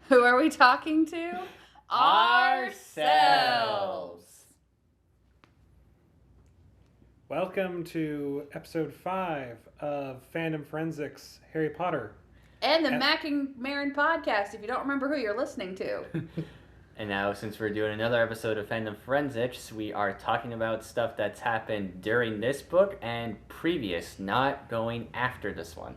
Who are we talking to? Ourselves. Welcome to episode 5 of Fandom Forensics, Harry Potter. And the Mc&Marren podcast, if you don't remember who you're listening to. And now, since we're doing another episode of Fandom Forensics, we are talking about stuff that's happened during this book and previous, not going after this one.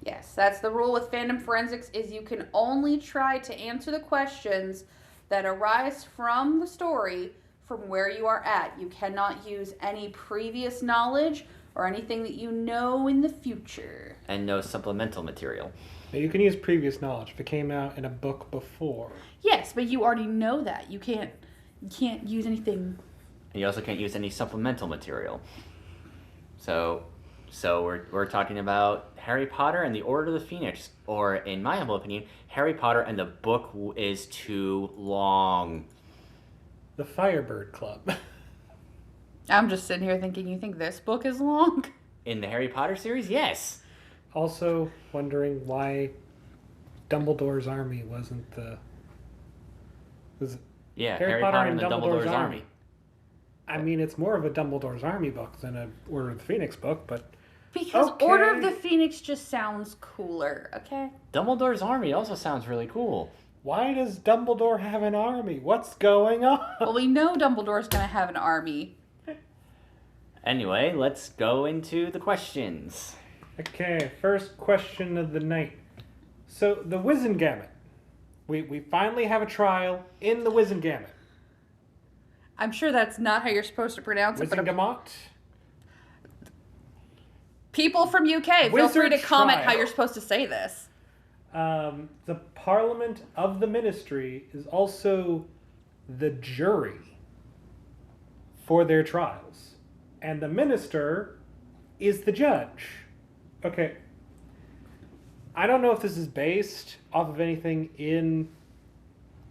Yes, that's the rule with Fandom Forensics, is you can only try to answer the questions that arise from the story from where you are at. You cannot use any previous knowledge or anything that you know in the future. And no supplemental material. Now, you can use previous knowledge if it came out in a book before. Yes, but you already know that. You can't use anything. And you also can't use any supplemental material. So we're talking about Harry Potter and the Order of the Pheonix, or in my humble opinion, Harry Potter and the book is too long. The Firebird Club. I'm just sitting here thinking, you think this book is long? In the Harry Potter series, yes. Also wondering why Dumbledore's army wasn't the... Harry Potter and the Dumbledore's army. I mean, it's more of a Dumbledore's army book than a Order of the Phoenix book, but... Because okay. Order of the Phoenix just sounds cooler, okay? Dumbledore's army also sounds really cool. Why does Dumbledore have an army? What's going on? Well, we know Dumbledore's going to have an army. Anyway, let's go into the questions. Okay, first question of the night. So, the Wizengamot. We finally have a trial in the Wizengamot. I'm sure that's not how you're supposed to pronounce it. Wizengamot? People from UK, feel free to comment how you're supposed to say this. The Parliament of the Ministry is also the jury for their trials. And the minister is the judge. Okay. I don't know if this is based off of anything in,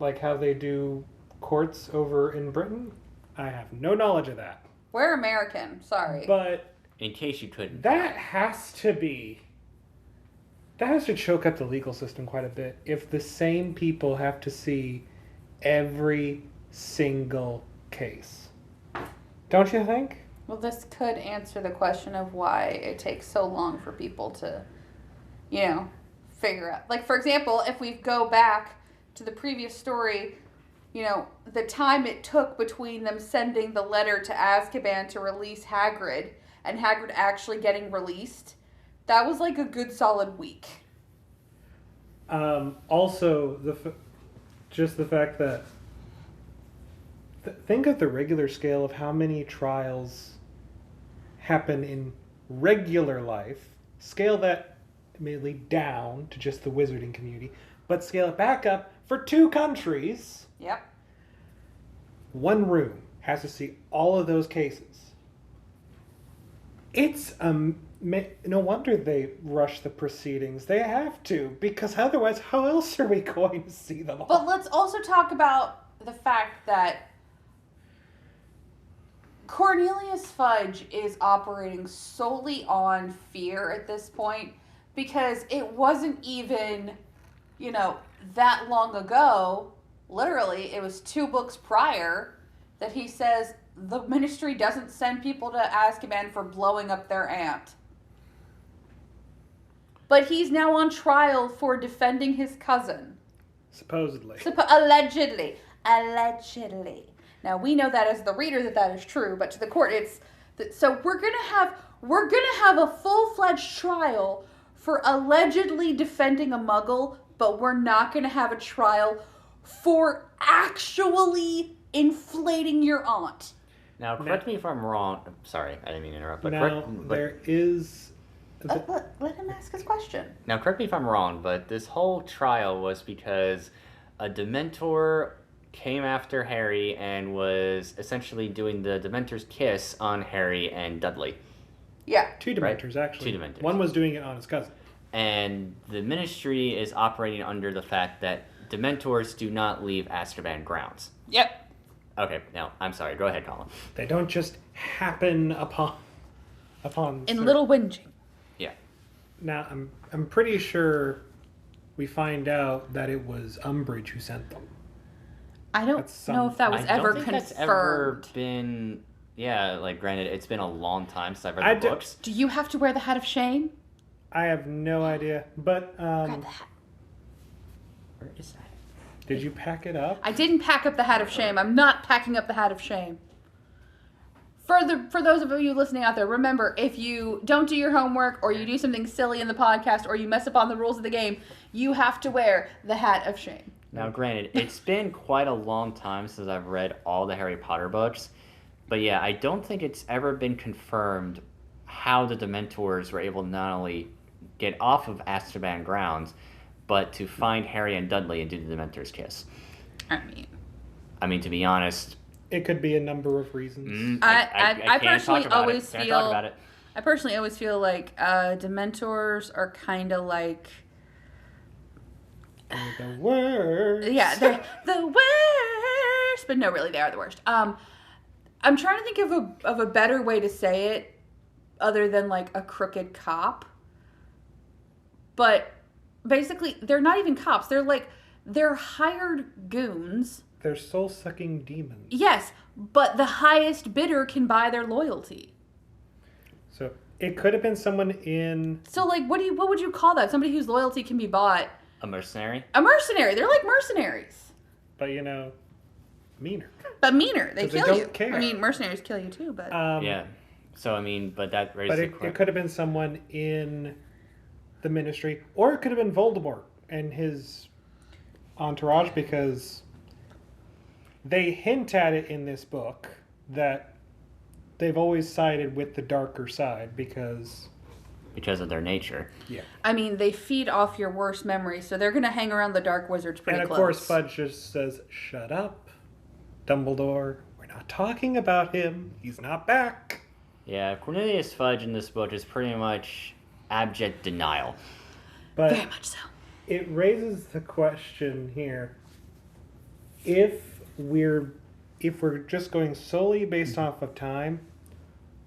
like, how they do courts over in Britain. I have no knowledge of that. We're American, sorry. But... in case you couldn't. That has to choke up the legal system quite a bit if the same people have to see every single case. Don't you think? Well, this could answer the question of why it takes so long for people to, figure out. Like, for example, if we go back to the previous story, the time it took between them sending the letter to Azkaban to release Hagrid and Hagrid actually getting released, that was like a good solid week. Also, just the fact that think of the regular scale of how many trials happen in regular life. Scale that immediately down to just the wizarding community, but scale it back up for 2 countries. Yep. One room has to see all of those cases. It's no wonder they rush the proceedings. They have to, because otherwise, how else are we going to see them all? But let's also talk about the fact that Cornelius Fudge is operating solely on fear at this point, because it wasn't even, that long ago, literally, it was 2 books prior, that he says the ministry doesn't send people to Azkaban for blowing up their aunt. But he's now on trial for defending his cousin. Supposedly. Allegedly. Now, we know that as the reader that is true, but to the court, so we're gonna have a full-fledged trial for allegedly defending a Muggle, but we're not gonna have a trial for actually inflating your aunt. Now, correct me if I'm wrong. Sorry, I didn't mean to interrupt. But there is... Let him ask his question. Now, correct me if I'm wrong, but this whole trial was because a Dementor came after Harry and was essentially doing the Dementor's kiss on Harry and Dudley. Yeah. 2 Dementors, right? actually. 2 Dementors. One was doing it on his cousin. And the Ministry is operating under the fact that Dementors do not leave Azkaban grounds. Yep. Okay, now, I'm sorry. Go ahead, Colin. They don't just happen upon... In little whinging. Yeah. Now, I'm pretty sure we find out that it was Umbridge who sent them. I don't That's know if that was I ever don't think confirmed. that's ever been. Yeah, like granted, it's been a long time since I've read the books. Do you have to wear the hat of shame? I have no idea, but Grab the hat. Where is that? did you pack it up? I didn't pack up the hat of shame. I'm not packing up the hat of shame. For those of you listening out there, remember, if you don't do your homework or you do something silly in the podcast or you mess up on the rules of the game, you have to wear the hat of shame. Now, granted, it's been quite a long time since I've read all the Harry Potter books, but yeah, I don't think it's ever been confirmed how the Dementors were able to not only get off of Azkaban grounds, but to find Harry and Dudley and do the Dementor's kiss. I mean, to be honest, It could be a number of reasons. I personally always Can't feel. talk about it. I personally always feel like Dementors are kind of like. They're the worst. Yeah, they're the worst, but no, really, they are the worst. I'm trying to think of a better way to say it, other than like a crooked cop. But basically, they're not even cops. They're hired goons. They're soul-sucking demons. Yes, but the highest bidder can buy their loyalty. So it could have been someone in... So, like, what would you call that? Somebody whose loyalty can be bought. A mercenary? A mercenary. They're like mercenaries. But, meaner. But meaner. They 'Cause they kill don't you. care. I mean, mercenaries kill you too, but... Yeah. So, but that raises But the it question. could have been someone in the Ministry, or it could have been Voldemort and his entourage, because they hint at it in this book that they've always sided with the darker side because of their nature. Yeah. I mean, they feed off your worst memories, so they're going to hang around the Dark Wizards pretty And of close. course Fudge just says, "Shut up, Dumbledore. We're not talking about him. He's not back." Yeah, Cornelius Fudge in this book is pretty much abject denial. But Very much so. it raises the question here: if we're just going solely based off of time,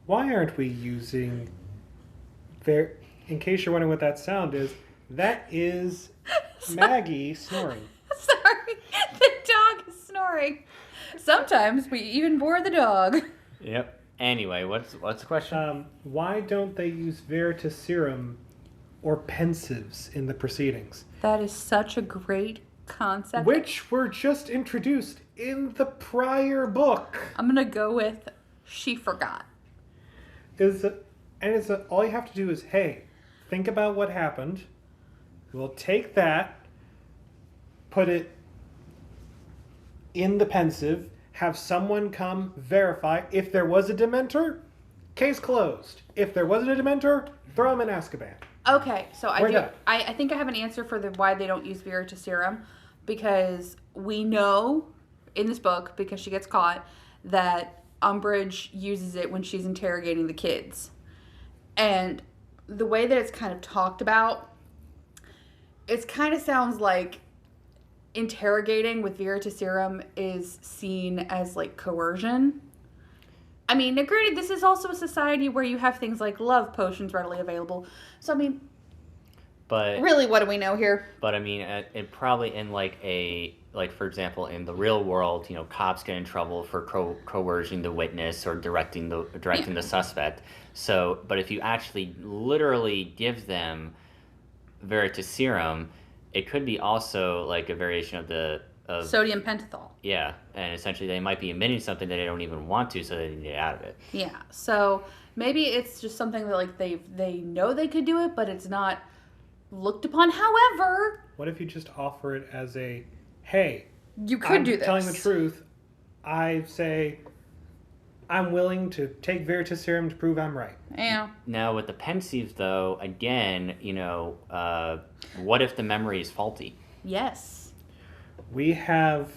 why aren't we using there? In case you're wondering what that sound is, that is Maggie snoring. Sorry, the dog is snoring. Sometimes we even bore the dog. Yep. Anyway, what's the question? Why don't they use Veritaserum or pensives in the proceedings? That is such a great concept. Which were just introduced in the prior book. I'm going to go with she forgot. All you have to do is, hey, think about what happened. We'll take that, put it in the pensive, have someone come verify if there was a Dementor, case closed. If there wasn't a Dementor, throw him in Azkaban. Okay, so We're done. I think I have an answer for why they don't use Veritaserum, because we know in this book, because she gets caught, that Umbridge uses it when she's interrogating the kids. And the way that it's kind of talked about, it kind of sounds like interrogating with Veritaserum is seen as like coercion. I mean, granted, this is also a society where you have things like love potions readily available. So, I mean, But really, what do we know here? But I mean, it probably in for example, in the real world, cops get in trouble for coercing the witness or directing the suspect. So, but if you actually literally give them Veritaserum, it could be also like a variation of Sodium pentothal. Yeah, and essentially they might be emitting something that they don't even want to, so they can get out of it. Yeah, so maybe it's just something that like they know they could do it, but it's not looked upon. However, What if you just offer it as a, hey, you could do this. telling the truth. I say, I'm willing to take Veritaserum to prove I'm right. Yeah. Now with the pensieve, though, again, what if the memory is faulty? Yes. We have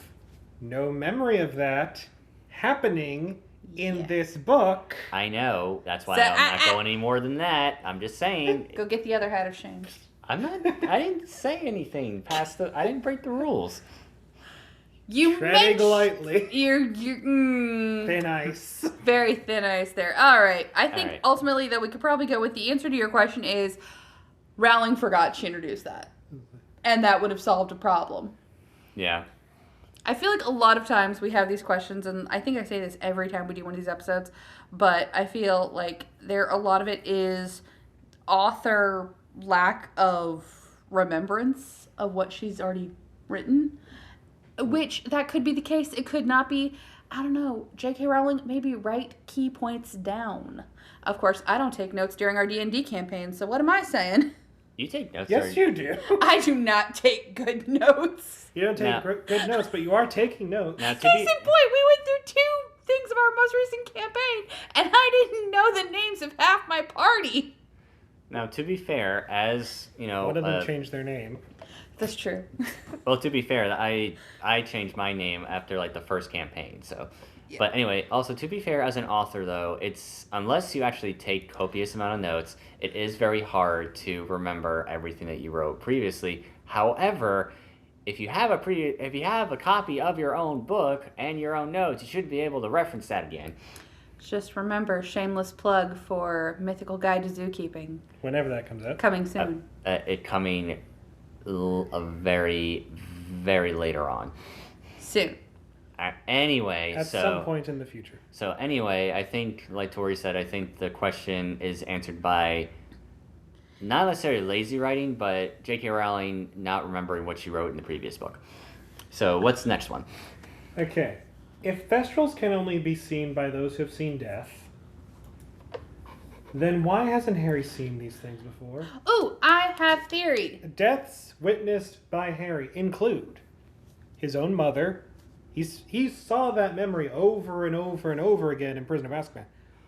no memory of that happening in this book. I know. That's why So, I'm not going any more than that. I'm just saying. Go get the other hat of shame. I didn't say anything I didn't break the rules. You Treading lightly. You're Thin ice. very thin ice there. All right. I think right. ultimately that we could probably go with the answer to your question is Rowling forgot she introduced that. and that would have solved a problem. Yeah. I feel like a lot of times we have these questions, and I think I say this every time we do one of these episodes, but I feel like a lot of it is author lack of remembrance of what she's already written, which that could be the case. It could not be. I don't know. J.K. Rowling, maybe write key points down. Of course, I don't take notes during our D&D campaign, so what am I saying? You take notes. Yes, you do. I do not take good notes. You don't take good notes, but you are taking notes. Now, Case in point, we went through 2 things of our most recent campaign, and I didn't know the names of half my party. Now, to be fair, as, you know... One of them changed their name. That's true. Well, to be fair, I changed my name after, like, the first campaign, so... Yeah. But anyway, also, to be fair, as an author, though, it's... Unless you actually take copious amount of notes, it is very hard to remember everything that you wrote previously. However, if you have a copy of your own book and your own notes, you should be able to reference that again. Just remember, shameless plug for Mythical Guide to Zookeeping. Whenever that comes out. Coming soon. It coming very, very later on. Soon. Anyway, At some point in the future. So anyway, I think, like Tori said, I think the question is answered by not necessarily lazy writing, but J.K. Rowling not remembering what she wrote in the previous book. So what's the next one? Okay. If Thestrals can only be seen by those who have seen death, then why hasn't Harry seen these things before? Ooh, I have theory. Deaths witnessed by Harry include his own mother. He saw that memory over and over and over again in Prisoner of Azkaban.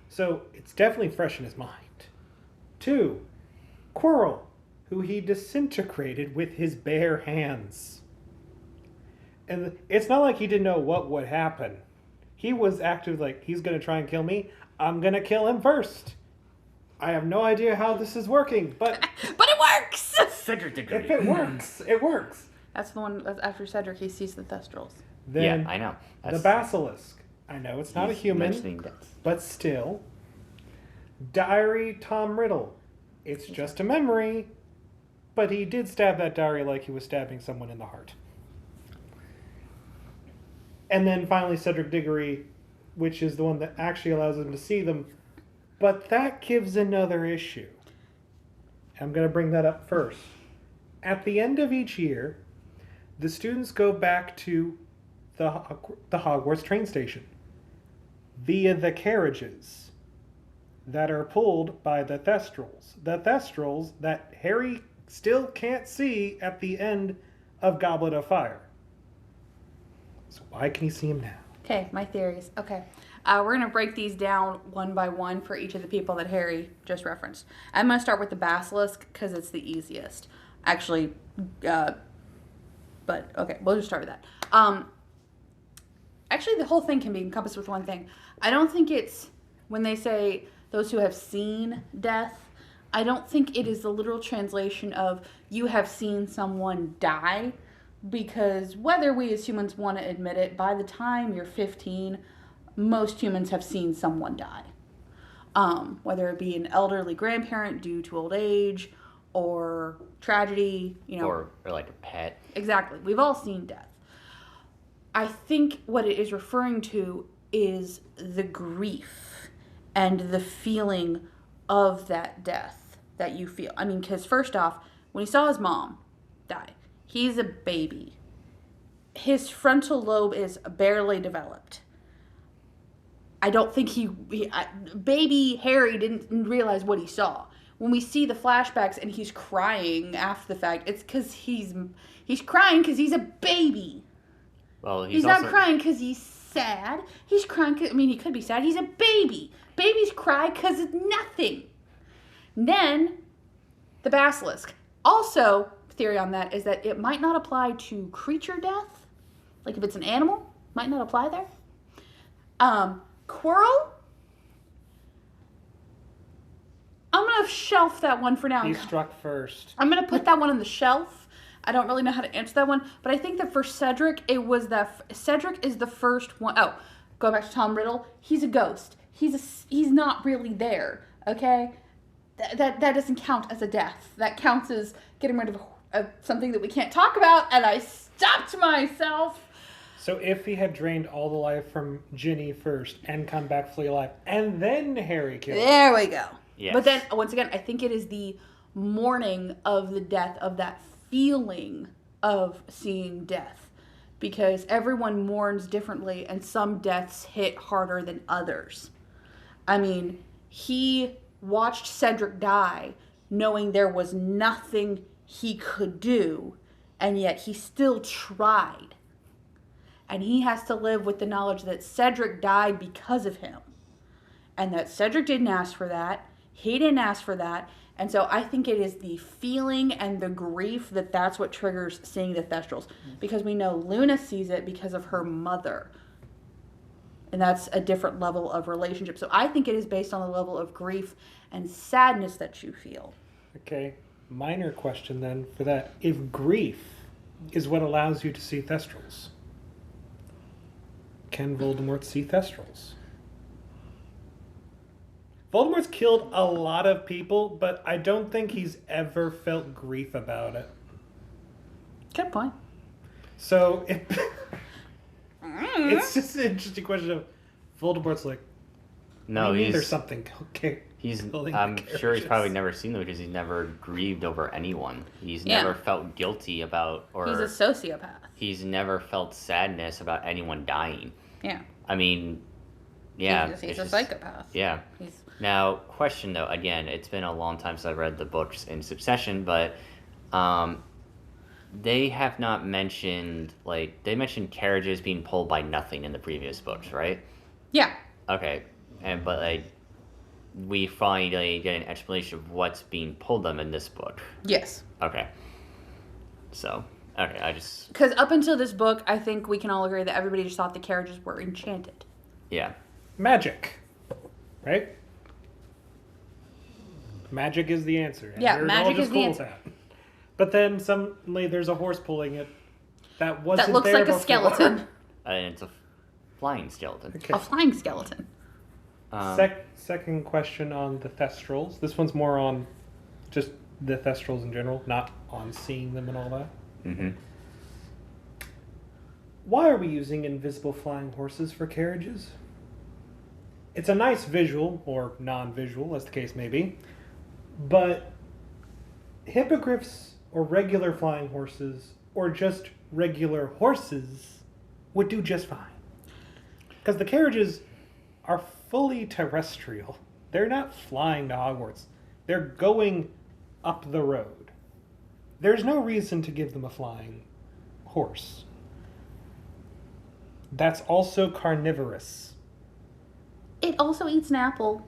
So it's definitely fresh in his mind. 2, Quirrell, who he disintegrated with his bare hands. And it's not like he didn't know what would happen. He was active like, he's going to try and kill me. I'm going to kill him first. I have no idea how this is working, but... But it works! Cedric degree. If it works, it works. That's the one, that's after Cedric, he sees the Thestrals. Then yeah, I know. The Basilisk. I know it's not a human, but still. Diary Tom Riddle. It's just a memory, but he did stab that diary like he was stabbing someone in the heart. And then finally Cedric Diggory, which is the one that actually allows him to see them. But that gives another issue. I'm going to bring that up first. At the end of each year, the students go back to the Hogwarts train station via the carriages that are pulled by the Thestrals. The Thestrals that Harry still can't see at the end of Goblet of Fire. So why can he see him now? Okay, my theories. Okay. We're going to break these down one by one for each of the people that Harry just referenced. I'm going to start with the Basilisk because it's the easiest. Actually, but okay, we'll just start with that. Actually, the whole thing can be encompassed with one thing. I don't think it's, when they say those who have seen death, I don't think it is the literal translation of you have seen someone die, because whether we as humans want to admit it, by the time you're 15, most humans have seen someone die. Whether it be an elderly grandparent due to old age or tragedy, you know. Or like a pet. Exactly. We've all seen death. I think what it is referring to is the grief and the feeling of that death that you feel. I mean, because first off, when he saw his mom die, he's a baby. His frontal lobe is barely developed. I don't think baby Harry didn't realize what he saw. When we see the flashbacks and he's crying after the fact, it's because he's crying because he's a baby. Well, he's not crying because he's sad. He's crying because, I mean, he could be sad. He's a baby. Babies cry because of nothing. Then, the Basilisk. Also, theory on that is that it might not apply to creature death. Like if it's an animal, might not apply there. Quirrell? I'm going to shelf that one for now. He struck first. I'm going to put that one on the shelf. I don't really know how to answer that one, but I think that for Cedric, it was that Cedric is the first one. Oh, go back to Tom Riddle. He's a ghost. He's not really there. Okay, that doesn't count as a death. That counts as getting rid of something that we can't talk about, and I stopped myself. So if he had drained all the life from Ginny first and come back fully alive, and then Harry killed him. There we go. Yes. But then, once again, I think it is the mourning of the death, of that feeling of seeing death. Because everyone mourns differently, and some deaths hit harder than others. I mean, he watched Cedric die, knowing there was nothing he could do, and yet he still tried. And he has to live with the knowledge that Cedric died because of him. And that Cedric didn't ask for that. He didn't ask for that. And so I think it is the feeling and the grief that's what triggers seeing the Thestrals. Because we know Luna sees it because of her mother. And that's a different level of relationship. So I think it is based on the level of grief and sadness that you feel. Okay, minor question then for that. If grief is what allows you to see Thestrals, can Voldemort see Thestrals? Voldemort's killed a lot of people, but I don't think he's ever felt grief about it. Good point. So it's just an interesting question of Voldemort's like, No, there's something okay. I'm sure he's probably never seen them because he's never grieved over anyone. He's never felt guilty about, or he's a sociopath. He's never felt sadness about anyone dying. Yeah. I mean, yeah. He's a psychopath. Yeah. Now, question though, again, it's been a long time since I've read the books in succession, but they have not mentioned, they mentioned carriages being pulled by nothing in the previous books, right? Yeah. Okay. But we finally get an explanation of what's being pulled them in this book. Yes. Okay. So, okay, I just... Because up until this book, I think we can all agree that everybody just thought the carriages were enchanted. Yeah. Magic. Right? Magic is the answer. And yeah, magic is the answer. But then suddenly there's a horse pulling it that wasn't that looks there like before. a skeleton. And it's a flying skeleton. Okay. A flying skeleton. Second question on the Thestrals. This one's more on just the Thestrals in general, not on seeing them and all that. Mm-hmm. Why are we using invisible flying horses for carriages? It's a nice visual, or non-visual, as the case may be, but hippogriffs or regular flying horses, or just regular horses, would do just fine. Because the carriages are fully terrestrial. They're not flying to Hogwarts. They're going up the road. There's no reason to give them a flying horse. That's also carnivorous. It also eats an apple.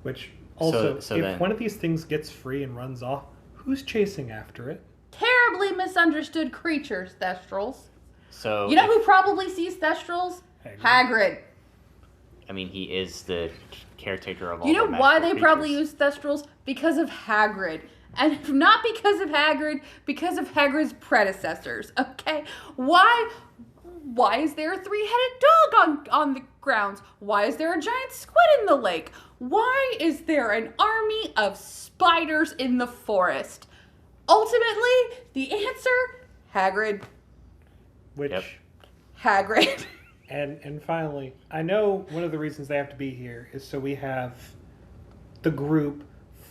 Which also, So if then, one of these things gets free and runs off, who's chasing after it? Terribly misunderstood creatures, Thestrals. so You know who probably sees Thestrals? Hagrid. I mean, he is the caretaker of all You know the why magical they probably creatures. use Thestrals? Because of Hagrid. And if not because of Hagrid, because of Hagrid's predecessors, okay? Why is there a three-headed dog on the grounds? Why is there a giant squid in the lake? Why is there an army of spiders in the forest? Ultimately, the answer, Hagrid. Which, Yep. Hagrid. and finally, I know one of the reasons they have to be here is so we have the group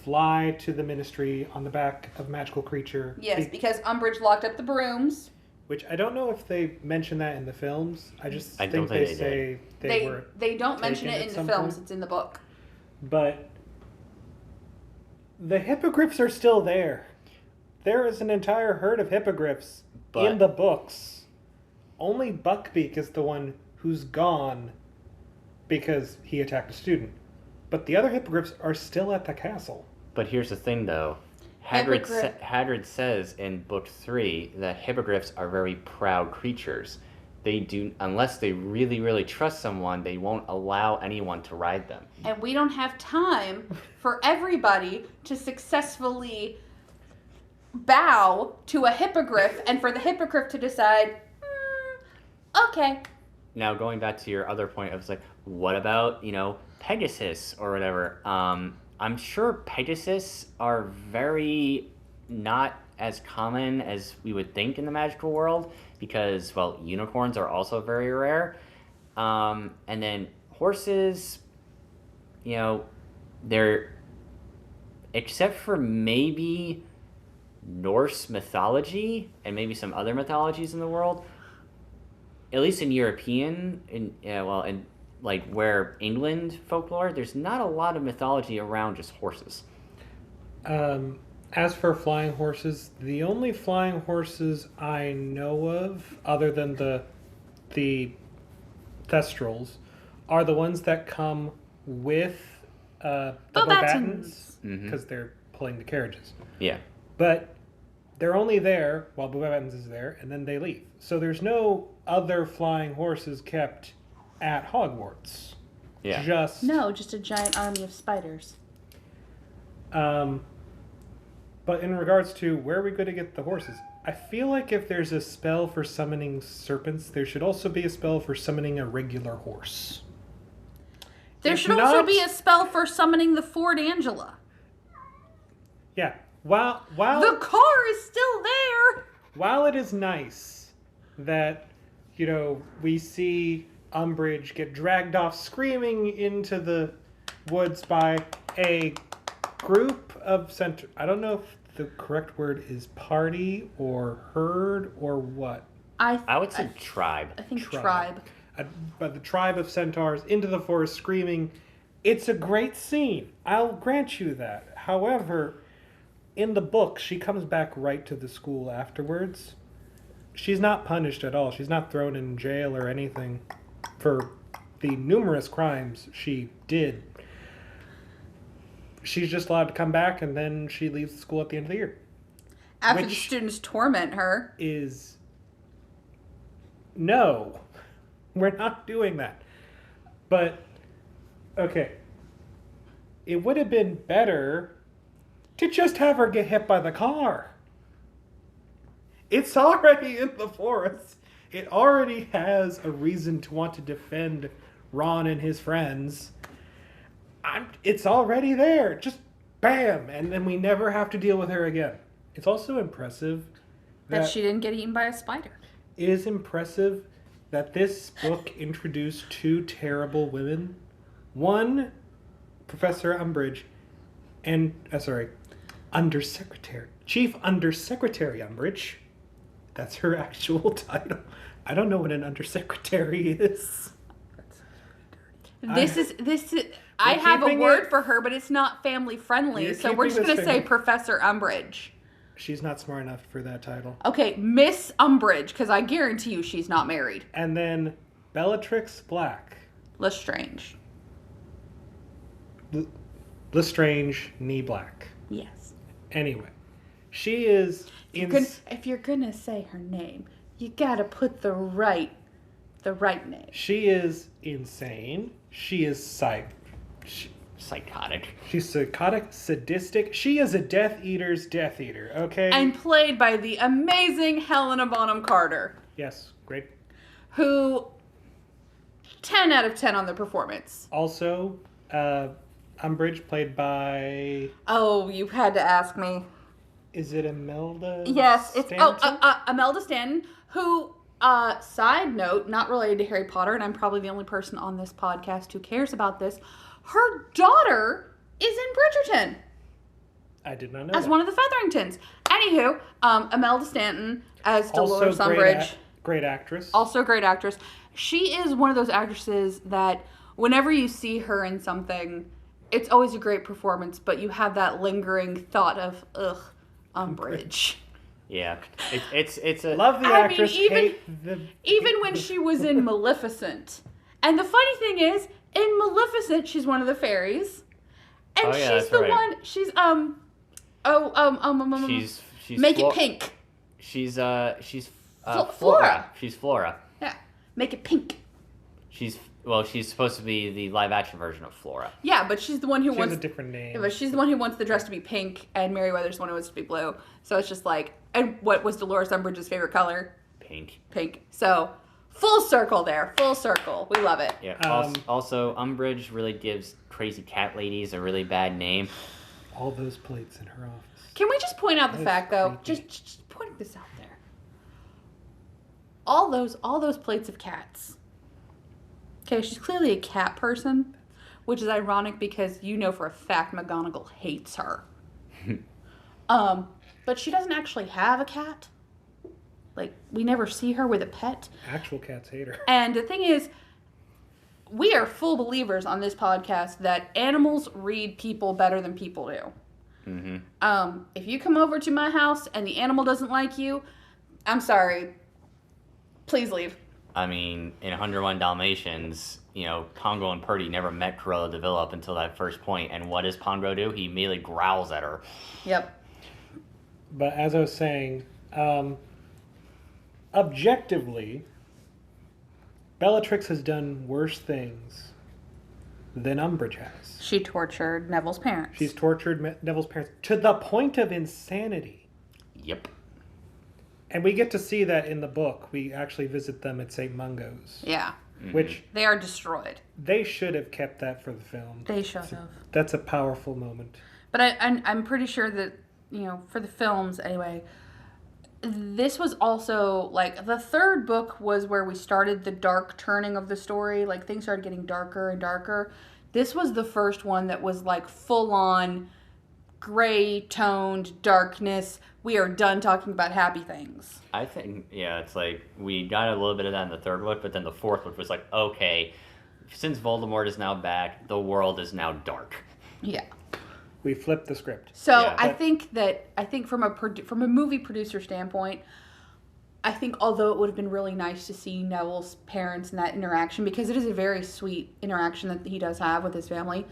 fly to the Ministry on the back of a magical creature. Yes, because Umbridge locked up the brooms. Which I don't know if they mention that in the films. I just I think don't they think say they were. They don't mention taken it at in some the films. point. It's in the book. But the hippogriffs are still there. There is an entire herd of hippogriffs in the books. Only Buckbeak is the one who's gone because he attacked a student. But the other hippogriffs are still at the castle. But here's the thing, though. Hagrid says in Book 3 that hippogriffs are very proud creatures. They do, unless they really, really trust someone, they won't allow anyone to ride them. And we don't have time for everybody to successfully bow to a hippogriff and for the hippogriff to decide, okay. Now, going back to your other point, I was like, what about, Pegasus or whatever? I'm sure Pegasus are very not as common as we would think in the magical world because, well, unicorns are also very rare. And then horses, they're, except for maybe Norse mythology and maybe some other mythologies in the world, at least in European, in like where England folklore, there's not a lot of mythology around just horses. As for flying horses, the only flying horses I know of, other than the Thestrals, are the ones that come with the Bobatons, because they're pulling the carriages. Yeah. But they're only there while Bobatons is there, and then they leave. So there's no other flying horses kept at Hogwarts. Yeah. Just a giant army of spiders. But in regards to where are we going to get the horses, I feel like if there's a spell for summoning serpents, there should also be a spell for summoning a regular horse. There should also be a spell for summoning the Ford Angela. Yeah. While the car is still there. While it is nice that, we see Umbridge get dragged off screaming into the woods by a group of I don't know if the correct word is party or herd or what. I would say tribe. I think tribe. But the tribe of centaurs into the forest screaming. It's a great scene. I'll grant you that. However, in the book, she comes back right to the school afterwards. She's not punished at all. She's not thrown in jail or anything for the numerous crimes she did. She's just allowed to come back, and then she leaves the school at the end of the year. After the students torment her. No. We're not doing that. But, okay. It would have been better to just have her get hit by the car. It's already in the forest. It already has a reason to want to defend Ron and his friends. It's already there. Just bam. And then we never have to deal with her again. It's also impressive that she didn't get eaten by a spider. It is impressive that this book introduced two terrible women. One, Professor Umbridge, and, Undersecretary. Chief Undersecretary Umbridge. That's her actual title. I don't know what an undersecretary is. This is I have a word for her, but it's not family friendly, so we're just going to say Professor Umbridge. She's not smart enough for that title. Okay, Miss Umbridge, because I guarantee you she's not married. And then Bellatrix Black. Lestrange. Lestrange, knee black. Yes. Anyway, she is... If you're going to say her name, you got to put the right name. She is insane. She is psychotic. She's psychotic, sadistic. She is a Death Eater's Death Eater, okay? And played by the amazing Helena Bonham Carter. Yes, great. Who, 10 out of 10 on the performance. Also, Umbridge played by... Oh, you had to ask me. Is it Imelda Yes, it's... Stanton? Imelda Stanton, who... side note, not related to Harry Potter, and I'm probably the only person on this podcast who cares about this. Her daughter is in Bridgerton. I did not know as that. one of the Featheringtons. Anywho, Imelda Stanton as Dolores also Umbridge. Great actress. Also a great actress. She is one of those actresses that whenever you see her in something, it's always a great performance, but you have that lingering thought of, ugh, Umbridge. Yeah, it's a... Love the actress, even when she was in Maleficent. And the funny thing is, in Maleficent, she's one of the fairies. And she's the one, she's, she's make it pink. She's Flora. She's Flora. Yeah, make it pink. She's supposed to be the live action version of Flora. Yeah, but she's the one who wants... She has a different name. Yeah, but she's the one who wants the dress to be pink, and Merryweather's the one who wants it to be blue. So it's just like... And what was Dolores Umbridge's favorite color? Pink. Pink. So, full circle there. Full circle. We love it. Yeah. Also, Umbridge really gives crazy cat ladies a really bad name. All those plates in her office. Can we just point out the That's fact, though? creepy. Just putting this out there. All those plates of cats. Okay, she's clearly a cat person, which is ironic because you know for a fact McGonagall hates her. But she doesn't actually have a cat. Like, we never see her with a pet. Actual cats hate her. And the thing is, we are full believers on this podcast that animals read people better than people do. Mm-hmm. If you come over to my house and the animal doesn't like you, I'm sorry. Please leave. I mean, in 101 Dalmatians, Congo and Purdy never met Cruella de Vil up until that first point, and what does Pongo do? He immediately growls at her. Yep. But as I was saying, objectively, Bellatrix has done worse things than Umbridge has. She tortured Neville's parents. She's tortured Neville's parents to the point of insanity. Yep. And we get to see that in the book. We actually visit them at St. Mungo's. Yeah. Mm-hmm. Which They are destroyed. they should have kept that for the film. They should have. That's a powerful moment. But I'm pretty sure that, for the films anyway, this was also, like, the third book was where we started the dark turning of the story. Like, things started getting darker and darker. This was the first one that was, like, full-on gray-toned darkness. We are done talking about happy things. I think, it's like we got a little bit of that in the third book, but then the fourth book was like, okay, since Voldemort is now back, the world is now dark. Yeah. We flipped the script. So Yeah. I think from a movie producer standpoint, I think although it would have been really nice to see Neville's parents in that interaction, because it is a very sweet interaction that he does have with his family,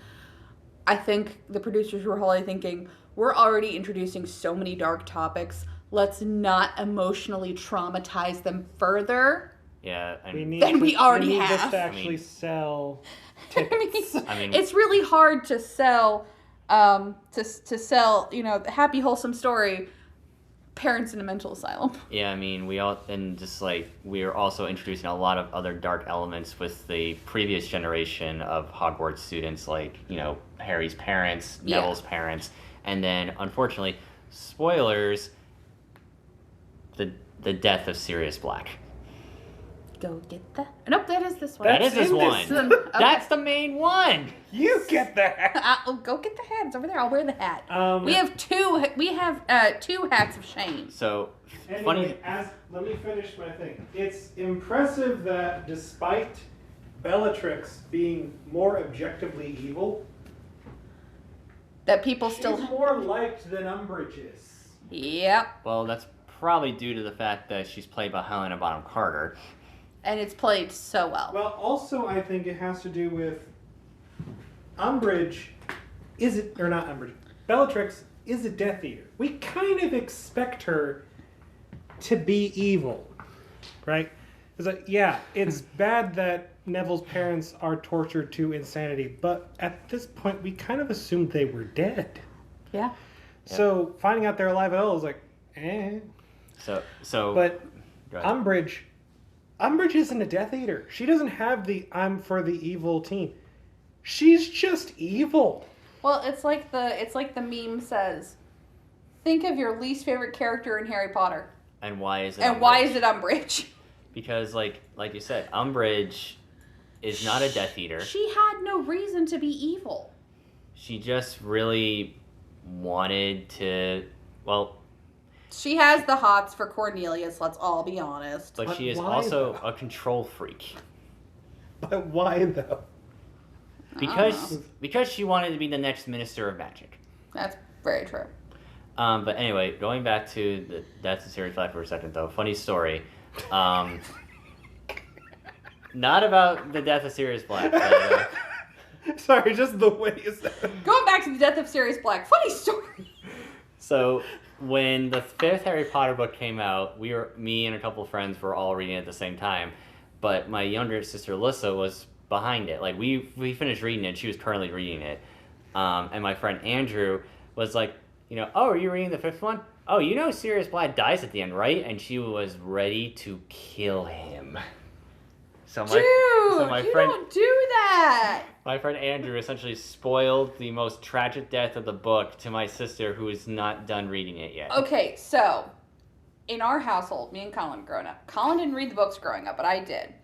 I think the producers were probably thinking, we're already introducing so many dark topics, let's not emotionally traumatize them further. Yeah, and we already need this have. to actually sell I mean, tickets. it's really hard to sell, to sell, the happy, wholesome story, parents in a mental asylum. yeah, I mean, we are also introducing a lot of other dark elements with the previous generation of Hogwarts students, like, Harry's parents, Yeah. Neville's parents, and then, unfortunately, spoilers, the death of Sirius Black. Go get that. Nope, that is this one. That That's is this in one. this- Okay. That's the main one. You get that. Go get the hat. It's over there. I'll wear the hat. We Yeah. have two hats of shame. So, Anyway, funny. let me finish my thing. It's impressive that despite Bellatrix being more objectively evil, That people she's still. more liked than Umbridge is. Yep. Well, that's probably due to the fact that she's played by Helena Bonham Carter. And it's played so well. Well, also I think it has to do with Umbridge not Umbridge. Bellatrix is a Death Eater. We kind of expect her to be evil, right? It's like, yeah, it's bad that Neville's parents are tortured to insanity, but at this point we kind of assumed they were dead. Yeah. So finding out they're alive at all is like, eh. So. But Go ahead. Umbridge isn't a Death Eater. She doesn't have the I'm for the evil team. She's just evil. Well, it's like the meme says. Think of your least favorite character in Harry Potter. And why is it? And why is it Umbridge? Because, like you said, Umbridge is not a Death Eater. She had no reason to be evil. She just really wanted to. Well, She has the hots for Cornelius, let's all be honest. but But she is why, also though? a control freak. But why though? Because she wanted to be the next Minister of Magic. That's very true. But anyway, going back to the Death of Sirius Black for a second, though. Funny story. Not about the death of Sirius Black. But, Sorry, just the way you said it. Going back to the death of Sirius Black, funny story. so when the fifth Harry Potter book came out, me and a couple of friends were all reading it at the same time. But my younger sister Alyssa was behind it. Like we finished reading it, she was currently reading it. And my friend Andrew was like, oh, are you reading the fifth one? Oh, Sirius Black dies at the end, right? And she was ready to kill him. So You don't do that. My friend Andrew essentially spoiled the most tragic death of the book to my sister, who is not done reading it yet. Okay, so in our household, me and Colin growing up, Colin didn't read the books growing up, but I did.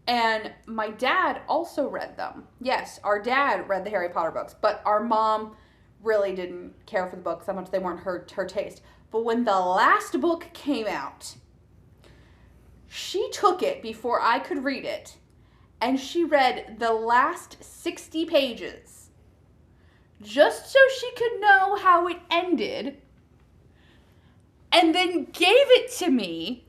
And my dad also read them. Yes, our dad read the Harry Potter books, but our mom really didn't care for the books that much. They weren't her taste. But when the last book came out, she took it before I could read it, and she read the last 60 pages just so she could know how it ended, and then gave it to me.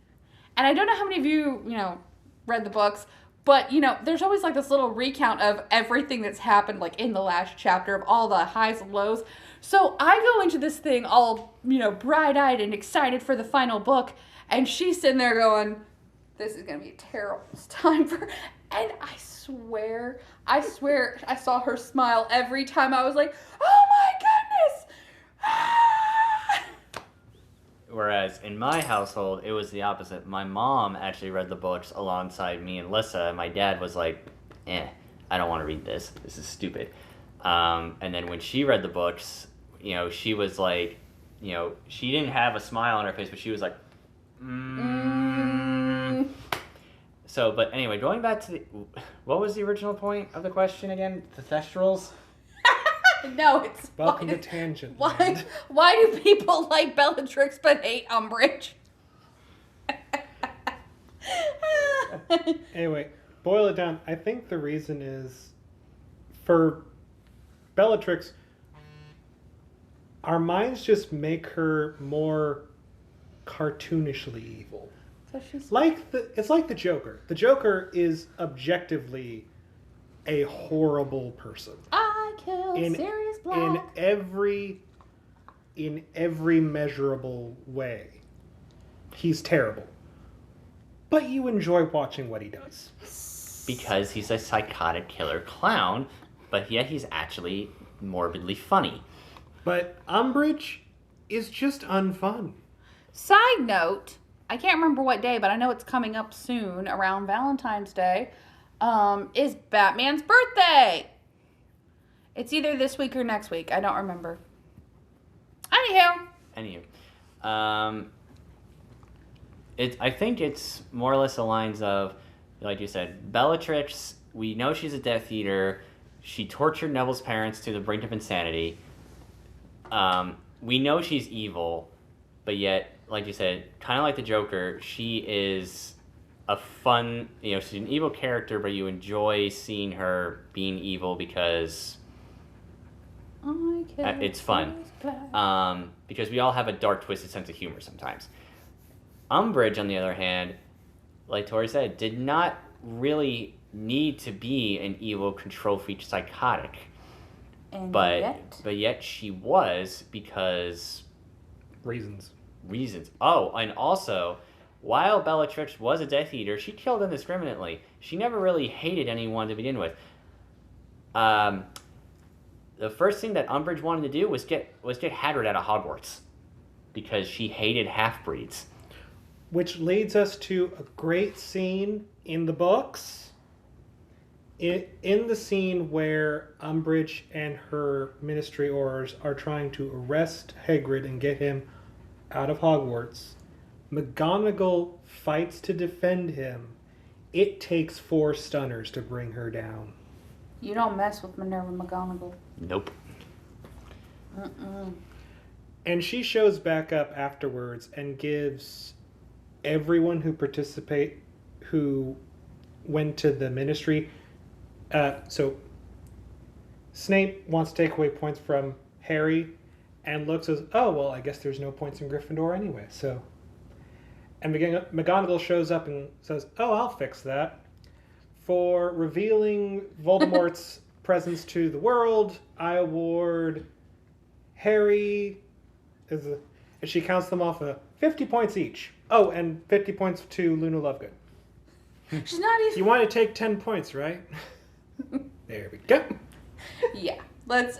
And I don't know how many of you, read the books, but, there's always like this little recount of everything that's happened, like in the last chapter, of all the highs and lows. So I go into this thing all, bright-eyed and excited for the final book, and she's sitting there going, this is going to be a terrible time for her. And I swear, I saw her smile every time I was like, oh my goodness! Ah! Whereas in my household, it was the opposite. My mom actually read the books alongside me and Lissa, and my dad was like, I don't want to read this. This is stupid. And then when she read the books, she was like, she didn't have a smile on her face, but she was like, So, but anyway, going back to what was the original point of the question again? The Thestrals? No, it's... Welcome to Tangent. Why do people like Bellatrix but hate Umbridge? Anyway, boil it down. I think the reason is, for Bellatrix, our minds just make her more cartoonishly evil. So she's... It's like the Joker. The Joker is objectively a horrible person. I killed Sirius Black. In every measurable way. He's terrible. But you enjoy watching what he does. Because he's a psychotic killer clown, but yet he's actually morbidly funny. But Umbridge is just unfun. Side note, I can't remember what day, but I know it's coming up soon, around Valentine's Day, is Batman's birthday. It's either this week or next week. I don't remember. Anywho. I think it's more or less the lines of, like you said, Bellatrix, we know she's a Death Eater. She tortured Neville's parents to the brink of insanity. We know she's evil, but yet, like you said, kind of like the Joker, she is a fun, she's an evil character, but you enjoy seeing her being evil because it's fun. Because we all have a dark, twisted sense of humor sometimes. Umbridge, on the other hand, like Tori said, did not really need to be an evil, control freak psychotic. But yet she was, because... Reasons. Oh, and also, while Bellatrix was a Death Eater, she killed indiscriminately. She never really hated anyone to begin with. The first thing that Umbridge wanted to do was get Hagrid out of Hogwarts, because she hated half-breeds. Which leads us to a great scene in the books. In the scene where Umbridge and her Ministry Aurors are trying to arrest Hagrid and get him out of Hogwarts, McGonagall fights to defend him. It takes 4 stunners to bring her down. You don't mess with Minerva McGonagall. Nope. And she shows back up afterwards and gives everyone who went to the Ministry. So Snape wants to take away points from Harry and looks as, oh, well, I guess there's no points in Gryffindor anyway. So, and McGonagall shows up and says, oh, I'll fix that. For revealing Voldemort's presence to the world, I award Harry, and she counts them off 50 points each. Oh, and 50 points to Luna Lovegood. She's not even... You want to take 10 points, right? There we go. Yeah. One of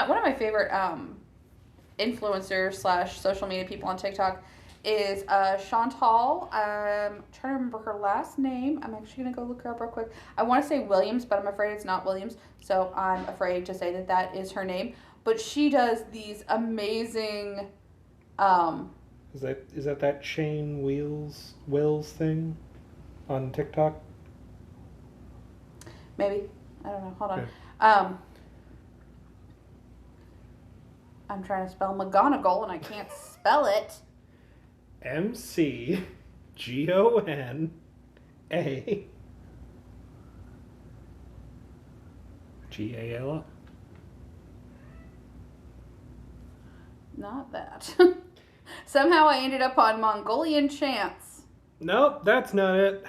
my favorite influencers / social media people on TikTok is Chantal. I'm trying to remember her last name. I'm actually going to go look her up real quick. I want to say Williams, but I'm afraid it's not Williams. So I'm afraid to say that that is her name. But she does these amazing... Is that chain wheels thing on TikTok? Maybe. I don't know. Hold on. Okay. I'm trying to spell McGonagall and I can't spell it. McGonA. GAL. Not that. Somehow I ended up on Mongolian chants. Nope, that's not it.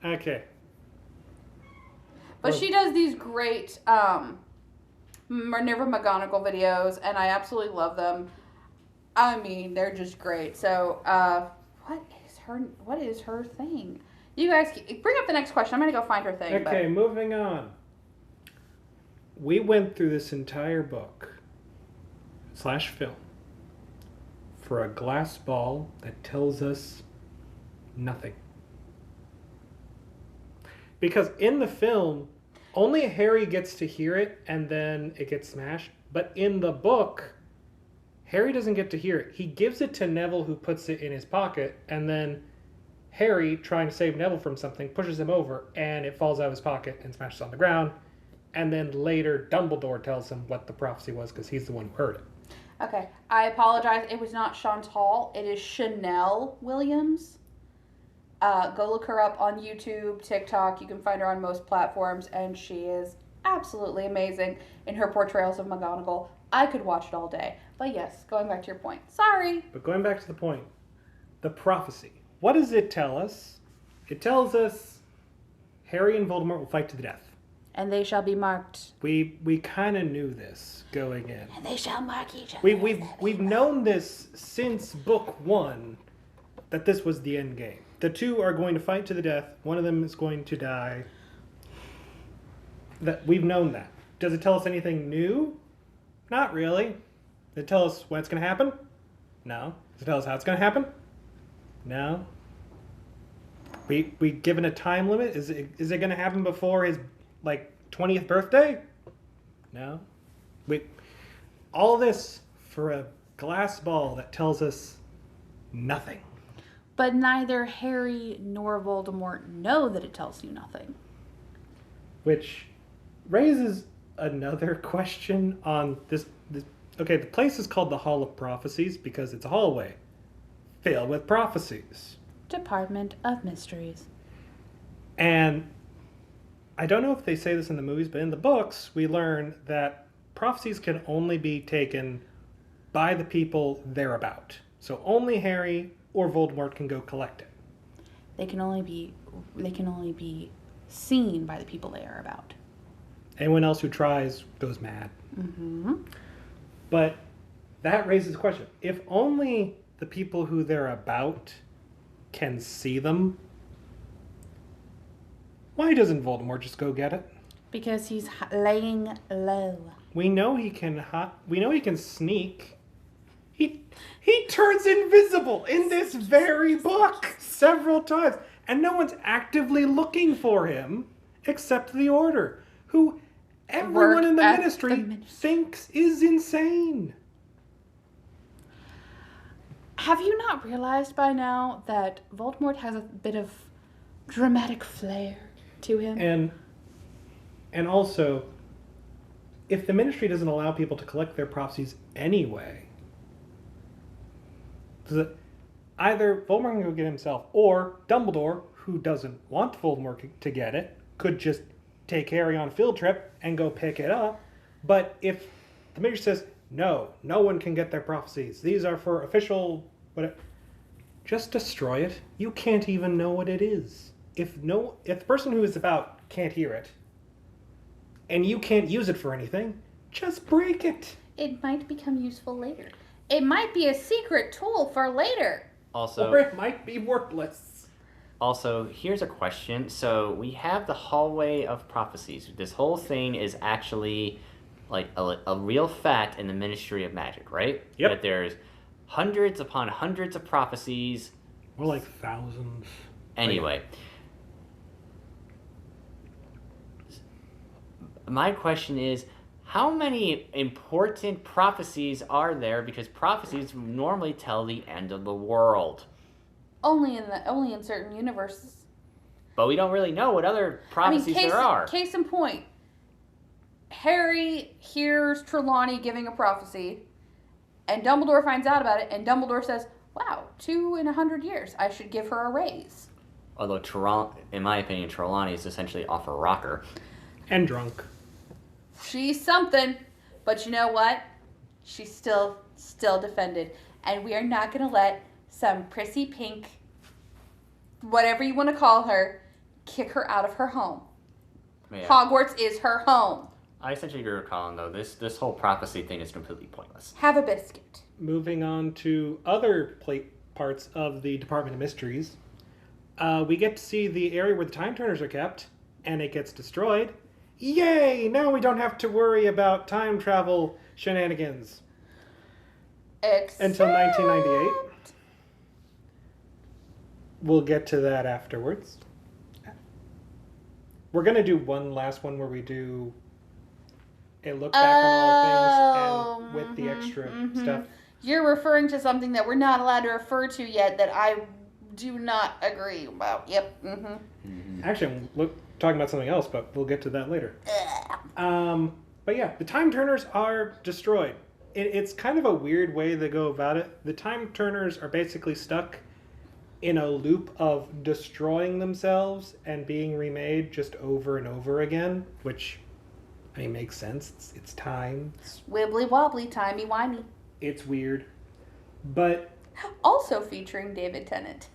Okay. But she does these great Minerva McGonagall videos, and I absolutely love them. I mean, they're just great. So, what is her thing? You guys, bring up the next question. I'm going to go find her thing. Okay, moving on. We went through this entire book / film for a glass ball that tells us nothing. Because in the film, only Harry gets to hear it and then it gets smashed. But in the book, Harry doesn't get to hear it. He gives it to Neville, who puts it in his pocket, and then Harry, trying to save Neville from something, pushes him over and it falls out of his pocket and smashes on the ground. And then later, Dumbledore tells him what the prophecy was because he's the one who heard it. Okay, I apologize. It was not Chantal. It is Chanel Williams. Go look her up on YouTube, TikTok. You can find her on most platforms, and she is absolutely amazing in her portrayals of McGonagall. I could watch it all day. But yes, going back to your point. Sorry. But going back to the point, the prophecy. What does it tell us? It tells us Harry and Voldemort will fight to the death. And they shall be marked. We kind of knew this going in. And they shall mark each other. We've known this since book 1 that this was the end game. The two are going to fight to the death. One of them is going to die. That we've known that. Does it tell us anything new? Not really. Does it tell us when it's going to happen? No. Does it tell us how it's going to happen? No. We given a time limit? Is it going to happen before his 20th birthday? No. All this for a glass ball that tells us nothing. But neither Harry nor Voldemort know that it tells you nothing. Which raises another question on this. Okay, the place is called the Hall of Prophecies because it's a hallway filled with prophecies. Department of Mysteries. And I don't know if they say this in the movies, but in the books, we learn that prophecies can only be taken by the people they're about. So only Harry or Voldemort can go collect it. They can only be seen by the people they are about. Anyone else who tries goes mad. Mm-hmm. But that raises the question. If only the people who they're about can see them, why doesn't Voldemort just go get it? Because he's laying low. We know he can sneak. He turns invisible in this very book several times, and no one's actively looking for him except the Order, who everyone in the Ministry thinks is insane. Have you not realized by now that Voldemort has a bit of dramatic flair to him? And also, if the Ministry doesn't allow people to collect their prophecies anyway, either Voldemort can go get it himself, or Dumbledore, who doesn't want Voldemort to get it, could just take Harry on a field trip and go pick it up. But if the Ministry says, no one can get their prophecies, these are for official, whatever, just destroy it. You can't even know what it is. If the person who is about can't hear it, and you can't use it for anything, just break it. It might become useful later. It might be a secret tool for later. Also, or it might be worthless. Also, here's a question. So we have the Hallway of Prophecies. This whole thing is actually like a real fact in the Ministry of Magic, right? Yep. That there's hundreds upon hundreds of prophecies. More like thousands. Anyway. My question is, how many important prophecies are there? Because prophecies normally tell the end of the world. Only in certain universes. But we don't really know what other prophecies there are. Case in point, Harry hears Trelawney giving a prophecy, and Dumbledore finds out about it, and Dumbledore says, wow, 2 in 100 years, I should give her a raise. Although, in my opinion, Trelawney is essentially off her rocker. And drunk. She's something, but you know what? She's still defended. And we are not going to let some prissy pink, whatever you want to call her, kick her out of her home. Yeah. Hogwarts is her home. I essentially agree with Colin, though. This whole prophecy thing is completely pointless. Have a biscuit. Moving on to other parts of the Department of Mysteries, we get to see the area where the Time Turners are kept, and it gets destroyed. Yay! Now we don't have to worry about time travel shenanigans. Until 1998. We'll get to that afterwards. We're going to do one last one where we do a look back on all things and with the extra stuff. You're referring to something that we're not allowed to refer to yet that I do not agree about. Yep. Actually, I'm talking about something else, but we'll get to that later. But yeah, the Time Turners are destroyed. It's kind of a weird way they go about it. The Time Turners are basically stuck in a loop of destroying themselves and being remade just over and over again, which, I mean, makes sense. It's time. Wibbly wobbly, timey wimey. It's weird. But also featuring David Tennant.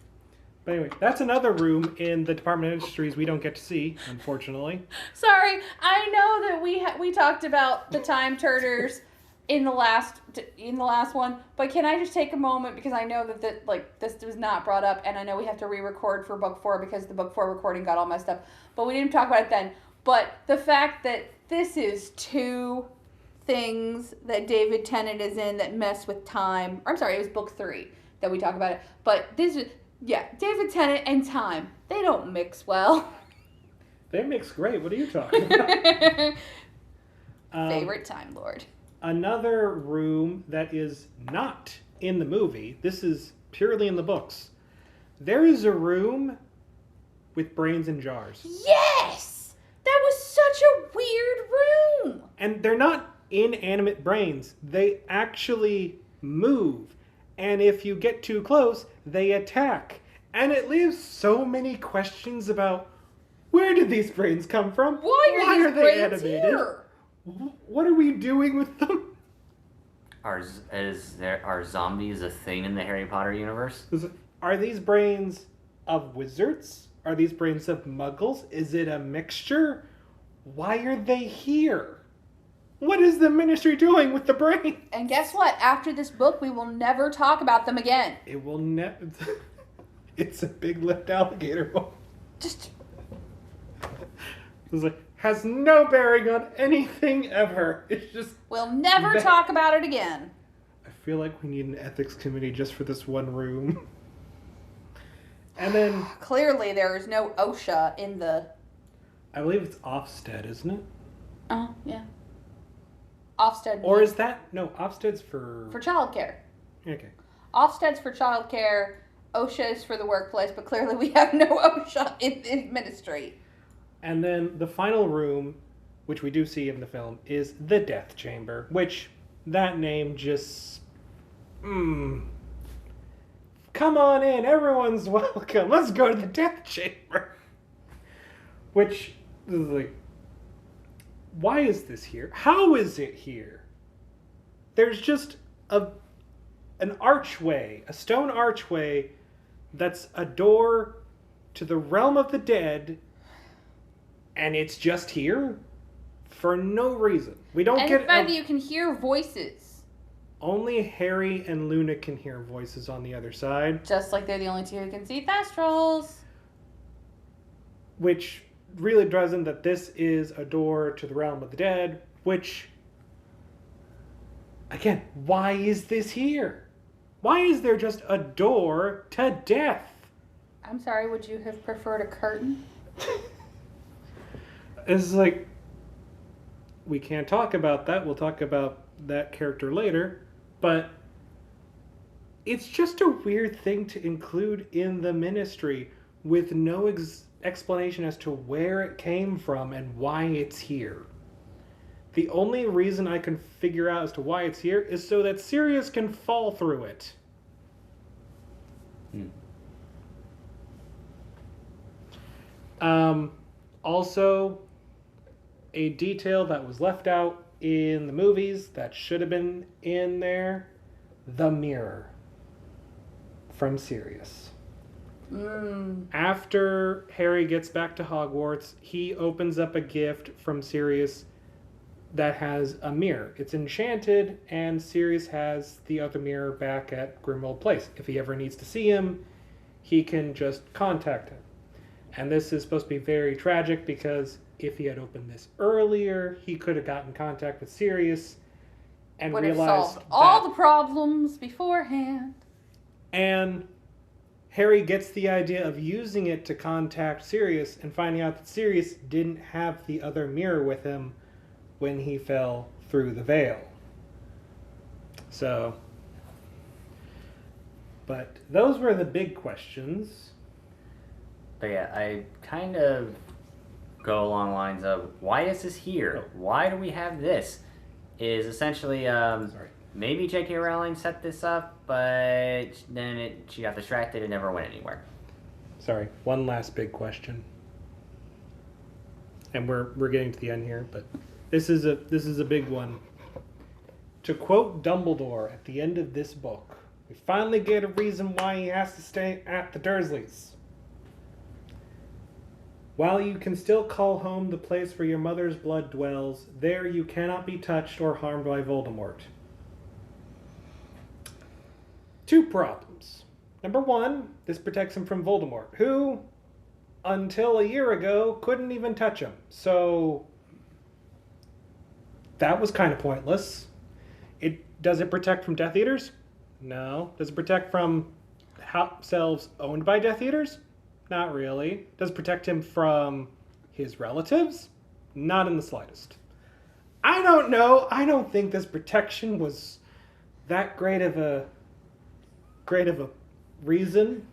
But anyway, that's another room in the Department of Industries we don't get to see, unfortunately. Sorry, I know that we talked about the Time Turners in the last one, but can I just take a moment, because I know that this was not brought up, and I know we have to re-record for book 4 because the book 4 recording got all messed up, but we didn't talk about it then. But the fact that this is 2 things that David Tennant is in that mess with time. I'm sorry, it was book 3 that we talk about it, but this is. Yeah, David Tennant and time. They don't mix well. They mix great. What are you talking about? Favorite Time Lord. Another room that is not in the movie, this is purely in the books. There is a room with brains in jars. Yes! That was such a weird room! And they're not inanimate brains. They actually move. And if you get too close, they attack. And it leaves so many questions about, where did these brains come from? Why are they animated? Here? What are we doing with them? Are zombies a thing in the Harry Potter universe? Are these brains of wizards? Are these brains of muggles? Is it a mixture? Why are they here? What is the Ministry doing with the brain? And guess what? After this book, we will never talk about them again. It will never. It's a big-lipped alligator. Just. It's like, has no bearing on anything ever. It's just. We'll never talk about it again. I feel like we need an ethics committee just for this one room. And then. Clearly, there is no OSHA in the. I believe it's Ofsted, isn't it? Oh, yeah. Ofsted. Or is that... No, Ofsted's for... For childcare. Okay. Ofsted's for childcare. OSHA is for the workplace, but clearly we have no OSHA in the ministry. And then the final room, which we do see in the film, is the Death Chamber, which that name just... Come on in, everyone's welcome. Let's go to the Death Chamber. Which is like... Why is this here? How is it here? There's just an archway, a stone archway that's a door to the realm of the dead, and it's just here for no reason. We don't and get. And the fact that you can hear voices. Only Harry and Luna can hear voices on the other side. Just like they're the only 2 who can see Thestrals. Which really drives in that this is a door to the realm of the dead, which, again, why is this here? Why is there just a door to death? I'm sorry, would you have preferred a curtain? It's like, we can't talk about that. We'll talk about that character later. But it's just a weird thing to include in the ministry with no explanation as to where it came from and why it's here. The only reason I can figure out as to why it's here is so that Sirius can fall through it. Also, a detail that was left out in the movies that should have been in there, the mirror from Sirius. After Harry gets back to Hogwarts, he opens up a gift from Sirius that has a mirror. It's enchanted, and Sirius has the other mirror back at Grimmauld Place. If he ever needs to see him, he can just contact him. And this is supposed to be very tragic because if he had opened this earlier, he could have gotten in contact with Sirius and Would have realized solved all the problems beforehand. And Harry gets the idea of using it to contact Sirius and finding out that Sirius didn't have the other mirror with him when he fell through the veil. So, but those were the big questions. But yeah, I kind of go along the lines of, why is this here? Why do we have this? Is essentially, maybe J.K. Rowling set this up, but then she got distracted and never went anywhere. Sorry, one last big question. And we're getting to the end here, but this is a big one. To quote Dumbledore at the end of this book, we finally get a reason why he has to stay at the Dursleys. While you can still call home the place where your mother's blood dwells, there you cannot be touched or harmed by Voldemort. Two problems. Number one, this protects him from Voldemort, who, until a year ago, couldn't even touch him. So, that was kind of pointless. Does it protect from Death Eaters? No. Does it protect from house elves owned by Death Eaters? Not really. Does it protect him from his relatives? Not in the slightest. I don't know. I don't think this protection was that great of a reason.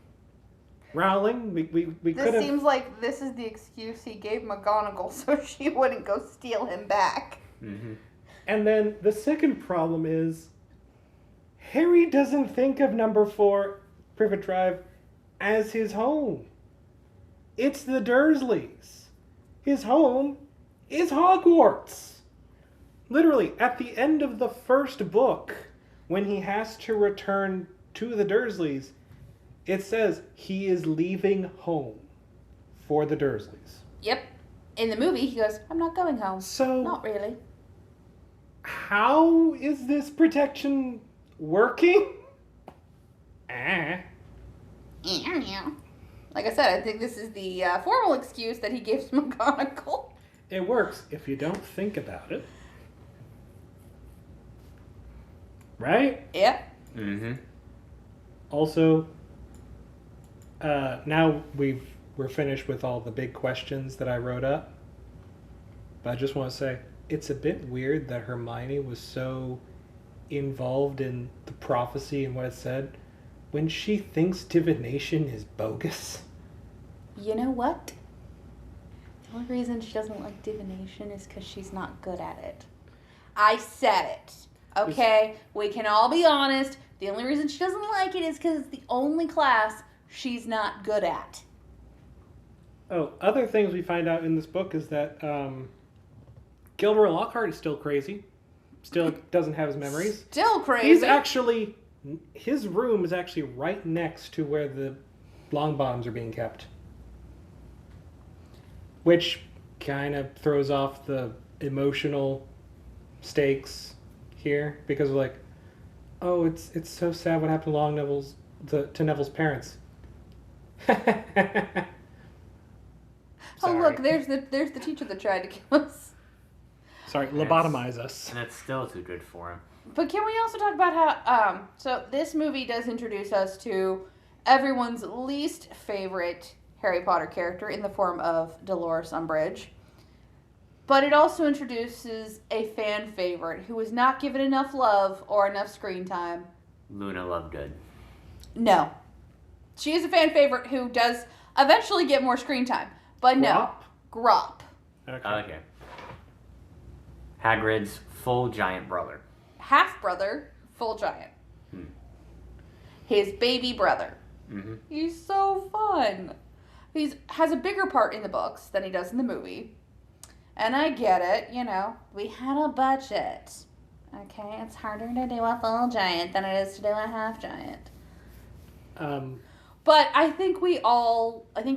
Rowling, we could have... This seems like this is the excuse he gave McGonagall so she wouldn't go steal him back. Mm-hmm. And then the second problem is Harry doesn't think of number 4 Privet Drive as his home. It's the Dursleys. His home is Hogwarts. Literally, at the end of the first book, when he has to return to the Dursleys, it says he is leaving home for the Dursleys. Yep. In the movie, he goes, I'm not going home. So, Not really. how is this protection working? Like I said, I think this is the formal excuse that he gives McGonagall. It works if you don't think about it. Right? Yep. Mm-hmm. Also, now we're finished with all the big questions that I wrote up. But I just want to say, it's a bit weird that Hermione was so involved in the prophecy and what it said when she thinks divination is bogus. You know what? The only reason she doesn't like divination is because she's not good at it. I said it. Okay? We can all be honest. The only reason she doesn't like it is because it's the only class she's not good at. Oh, other things we find out in this book is that Gilderoy Lockhart is still crazy. Still doesn't have his memories. Still crazy. His room is actually right next to where the Longbottoms are being kept. Which kind of throws off the emotional stakes here. Because we're like, oh, it's so sad what happened to Neville's parents. Oh, look, there's the teacher that tried to kill us. Sorry, lobotomize us. And it's still too good for him. But can we also talk about how, so this movie does introduce us to everyone's least favorite Harry Potter character in the form of Dolores Umbridge. But it also introduces a fan favorite who was not given enough love or enough screen time. Luna Lovegood. No. She is a fan favorite who does eventually get more screen time. But no. Grop. Okay. Hagrid's full giant brother. Half brother, full giant. His baby brother. Mm-hmm. He's so fun. He has a bigger part in the books than he does in the movie. And I get it, you know, we had a budget. Okay, it's harder to do a full giant than it is to do a half giant. But I think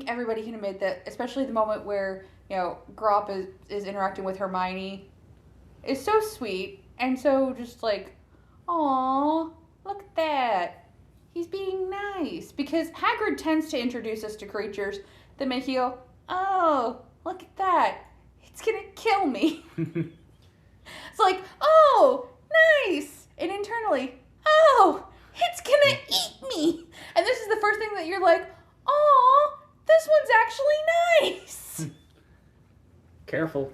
everybody can admit that, especially the moment where, you know, Grop is interacting with Hermione, is so sweet and so just like, aw, look at that. He's being nice. Because Hagrid tends to introduce us to creatures that make you go, oh, look at that. It's gonna kill me. It's like, oh, nice. And internally, oh, it's gonna eat me. And this is the first thing that you're like, oh, this one's actually nice. Careful.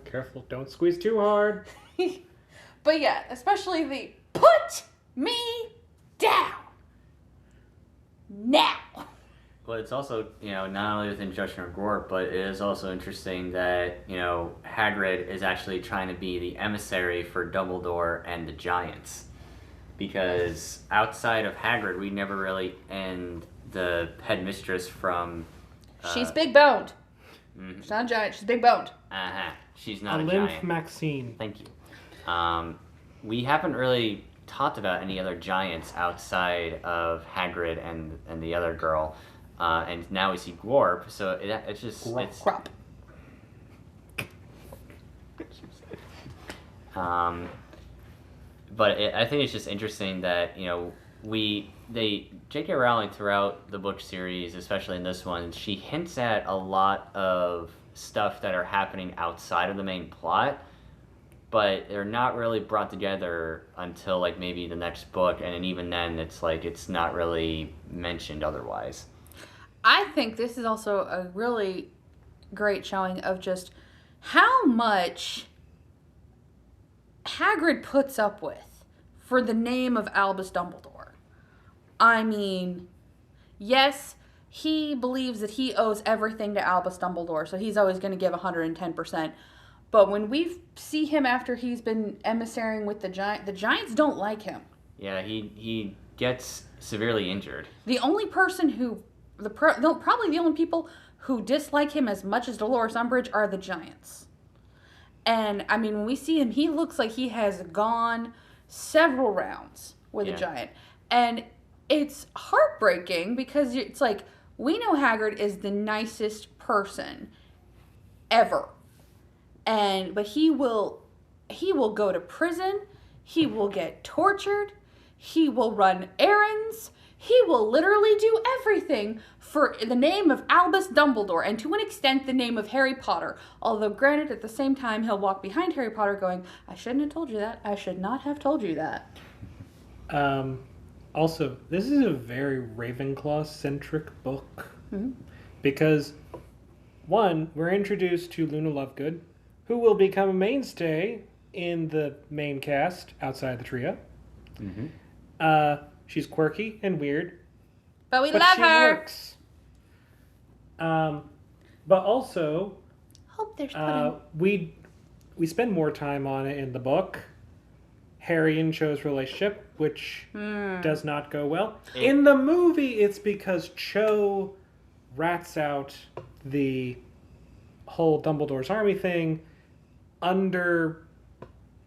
Don't squeeze too hard. But yeah, especially the put me down. Now. Well, it's also, you know, not only within Justin or Gore, but it is also interesting that, you know, Hagrid is actually trying to be the emissary for Dumbledore and the Giants. Because outside of Hagrid, we never really, and the headmistress from... she's big boned. Mm-hmm. She's not a giant, she's big boned. Uh-huh. She's not a Lymph giant. Maxine. Thank you. We haven't really talked about any other giants outside of Hagrid and the other girl. And now we see Gorp, so it's just... Crop. But I think it's just interesting that, you know, J.K. Rowling throughout the book series, especially in this one, she hints at a lot of stuff that are happening outside of the main plot, but they're not really brought together until, like, maybe the next book, and even then, it's like, it's not really mentioned otherwise. I think this is also a really great showing of just how much Hagrid puts up with for the name of Albus Dumbledore. I mean, yes, he believes that he owes everything to Albus Dumbledore, so he's always going to give 110%. But when we see him after he's been emissarying with the Giants don't like him. Yeah, he gets severely injured. The only person who... probably the only people who dislike him as much as Dolores Umbridge are the Giants. And, I mean, when we see him, he looks like he has gone several rounds with a Giant. And it's heartbreaking because it's like, we know Hagrid is the nicest person ever. But he will go to prison. He will get tortured. He will run errands. He will literally do everything for the name of Albus Dumbledore and to an extent the name of Harry Potter. Although granted, at the same time, he'll walk behind Harry Potter going, I shouldn't have told you that. I should not have told you that. Also, this is a very Ravenclaw-centric book. Mm-hmm. Because, one, we're introduced to Luna Lovegood, who will become a mainstay in the main cast outside the trio. Mm-hmm. She's quirky and weird. But we love her. Works. But also, hope there's pudding. We spend more time on it in the book. Harry and Cho's relationship, which does not go well. In the movie, it's because Cho rats out the whole Dumbledore's army thing under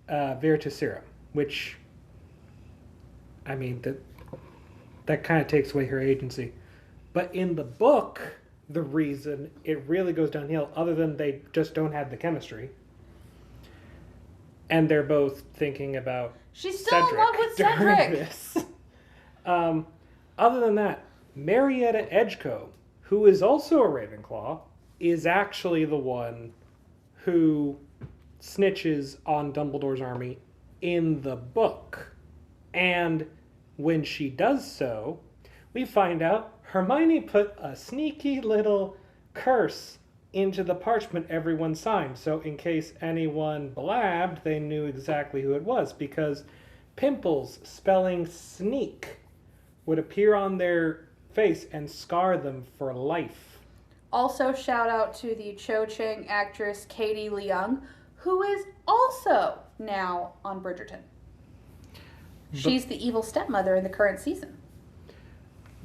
Veritaserum, which, I mean, that kind of takes away her agency. But in the book, the reason it really goes downhill, other than they just don't have the chemistry, and they're both thinking about she's still in love with Cedric. This. Other than that, Marietta Edgecombe, who is also a Ravenclaw, is actually the one who snitches on Dumbledore's army in the book. And when she does so, we find out Hermione put a sneaky little curse into the parchment everyone signed. So in case anyone blabbed, they knew exactly who it was, because pimples spelling sneak would appear on their face and scar them for life. Also, shout out to the Cho Chang actress Katie Leung, who is also now on Bridgerton. She's the evil stepmother in the current season.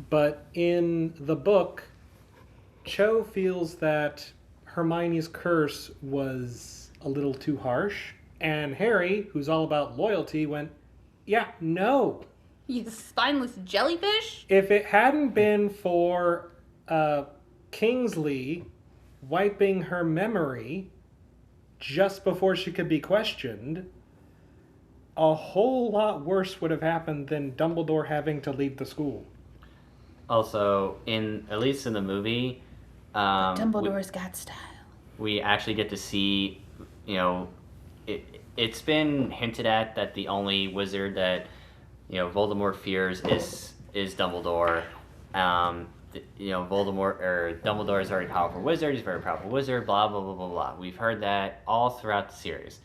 But in the book, Cho feels that Hermione's curse was a little too harsh, and Harry, who's all about loyalty, went, yeah, no. You spineless jellyfish? If it hadn't been for Kingsley wiping her memory just before she could be questioned, a whole lot worse would have happened than Dumbledore having to leave the school. Also, at least in the movie, Dumbledore's got style. we actually get to see, it's been hinted at that the only wizard that, Voldemort fears is Dumbledore. Dumbledore is a very powerful wizard, he's a very powerful wizard, blah, blah, blah, blah, blah. We've heard that all throughout the series.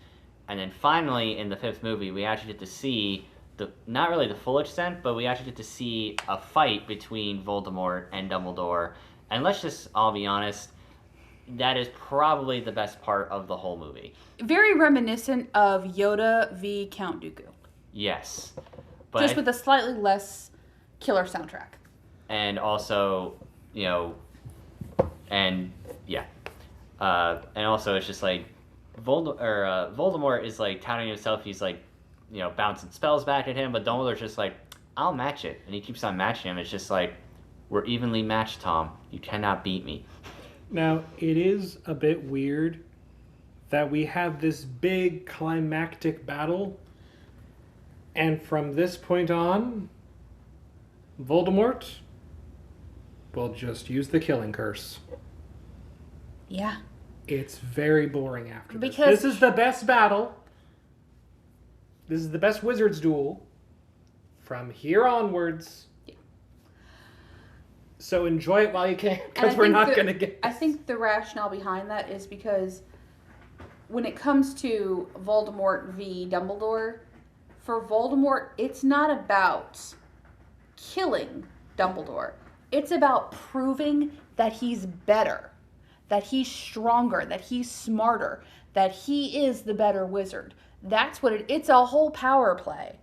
And then finally, in the 5th movie, we actually get to see, not really the full extent, but we actually get to see a fight between Voldemort and Dumbledore. And let's just all be honest, that is probably the best part of the whole movie. Very reminiscent of Yoda v. Count Dooku. Yes. Just with a slightly less killer soundtrack. And also, and also it's just like, Voldemort is like touting himself, he's like, bouncing spells back at him, but Dumbledore's just like, I'll match it. And he keeps on matching him. It's just like, we're evenly matched, Tom. You cannot beat me. Now, it is a bit weird that we have this big climactic battle, and from this point on, Voldemort will just use the killing curse. Yeah. It's very boring after this. Because This is the best battle. This is the best wizard's duel from here onwards. Yeah. So enjoy it while you can, because we're not going to get this. I think the rationale behind that is because when it comes to Voldemort v. Dumbledore, for Voldemort, it's not about killing Dumbledore. It's about proving that he's better, that he's stronger, that he's smarter, that he is the better wizard. That's what it's a whole power play.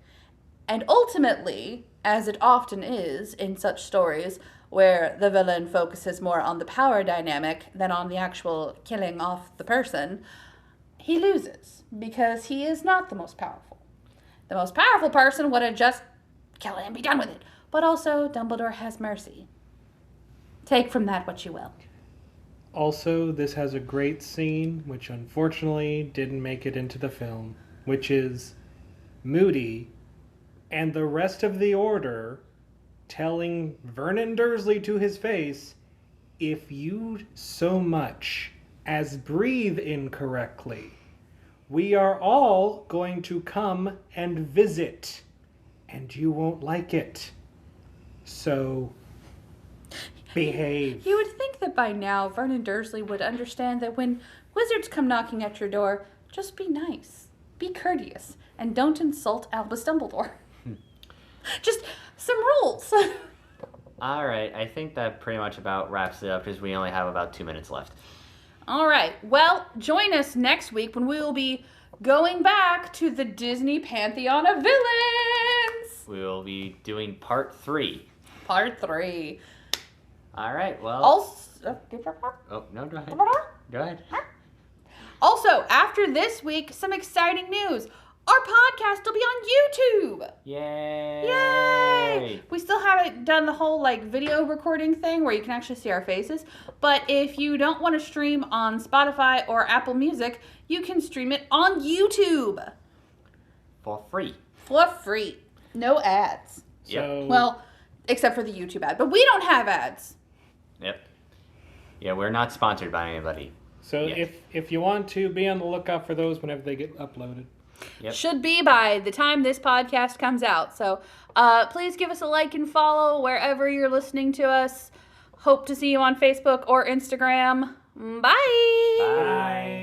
And ultimately, as it often is in such stories where the villain focuses more on the power dynamic than on the actual killing off the person, he loses because he is not the most powerful. The most powerful person would have just killed it and be done with it. But also, Dumbledore has mercy. Take from that what you will. Also, this has a great scene, which unfortunately didn't make it into the film, which is Moody and the rest of the Order telling Vernon Dursley to his face, if you so much as breathe incorrectly, we are all going to come and visit, and you won't like it. So, behave. You would think that by now Vernon Dursley would understand that when wizards come knocking at your door, just be nice, be courteous, and don't insult Albus Dumbledore. Just some rules. All right, I think that pretty much about wraps it up because we only have about 2 minutes left. All right. Well, join us next week when we will be going back to the Disney Pantheon of Villains. We will be doing part 3. Part 3. All right, well... Also, Oh, no, go ahead. Go ahead. Also, after this week, some exciting news. Our podcast will be on YouTube. Yay! Yay! We still haven't done the whole video recording thing where you can actually see our faces. But if you don't want to stream on Spotify or Apple Music, you can stream it on YouTube. For free. For free. No ads. So, Well, except for the YouTube ad. But we don't have ads. Yep. Yeah, we're not sponsored by anybody. So Yeah. if you want to, be on the lookout for those whenever they get uploaded. Yep. Should be by the time this podcast comes out. So please give us a like and follow wherever you're listening to us. Hope to see you on Facebook or Instagram. Bye. Bye.